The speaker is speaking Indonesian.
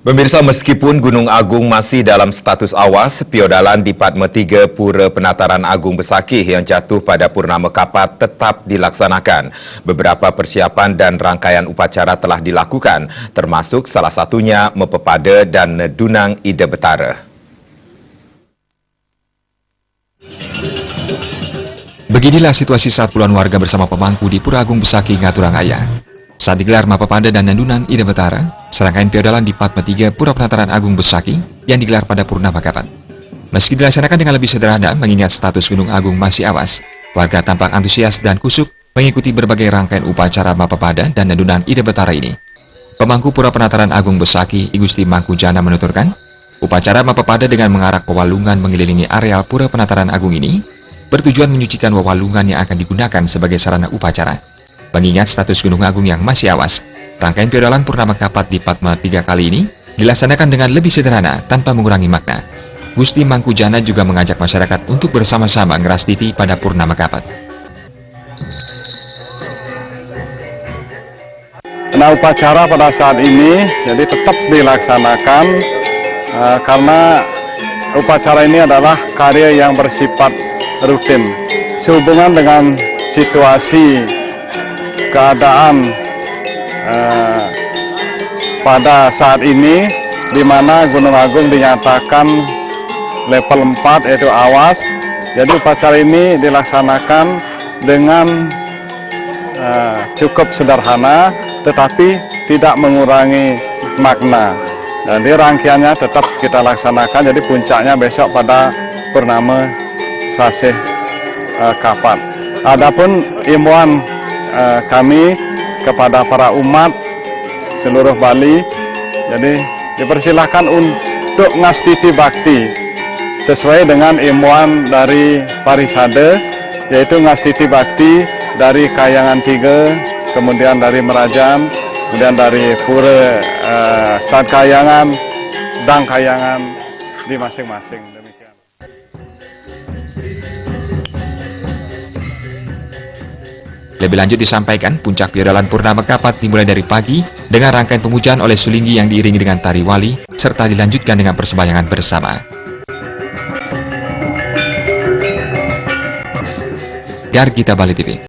Pemirsa, meskipun Gunung Agung masih dalam status awas, piodalan di Padma 3 Pura Penataran Agung Besakih yang jatuh pada Purnama Kapat tetap dilaksanakan. Beberapa persiapan dan rangkaian upacara telah dilakukan, termasuk salah satunya Mepepada dan Nedunang Ida Betara. Beginilah situasi saat puluhan warga bersama pemangku di Pura Agung Besakih, Ngaturangaya. Saat digelar Mepepada dan Nedunang Ida Betara, serangkaian piodalan di Padma 3 Pura Penataran Agung Besakih yang digelar pada Purnama Kapat. Meski dilaksanakan dengan lebih sederhana mengingat status Gunung Agung masih awas, warga tampak antusias dan kusuk mengikuti berbagai rangkaian upacara Mepepada dan Nedunang Ida Betara ini. Pemangku Pura Penataran Agung Besakih, I Gusti Mangku Jana menuturkan, upacara Mepepada dengan mengarak wewalungan mengelilingi areal Pura Penataran Agung ini bertujuan menyucikan wewalungan yang akan digunakan sebagai sarana upacara. Mengingat status Gunung Agung yang masih awas, rangkaian piodalan Purnama Kapat di Padma 3 kali ini dilaksanakan dengan lebih sederhana tanpa mengurangi makna. Gusti Mangku Jana juga mengajak masyarakat untuk bersama-sama ngeras titi pada Purnama Kapat. Nah, upacara pada saat ini jadi tetap dilaksanakan karena upacara ini adalah karya yang bersifat rutin. Sehubungan dengan situasi keadaan pada saat ini di mana Gunung Agung dinyatakan level 4 yaitu awas, jadi upacara ini dilaksanakan dengan cukup sederhana tetapi tidak mengurangi makna. Jadi rangkaiannya tetap kita laksanakan, jadi puncaknya besok pada Purnama Sasih Kapat. Adapun imbauan kami kepada para umat seluruh Bali, jadi dipersilahkan untuk ngastiti bakti sesuai dengan imbauan dari Parisade, yaitu ngastiti bakti dari Kayangan 3, kemudian dari Merajan, kemudian dari Pura Sad Kayangan, Dang Kayangan di masing-masing. Demikian. Lebih lanjut disampaikan, puncak piodalan Purnama Kapat dimulai dari pagi dengan rangkaian pemujaan oleh Sulinggi yang diiringi dengan tari wali, serta dilanjutkan dengan persembahyangan bersama. Gargita Bali TV.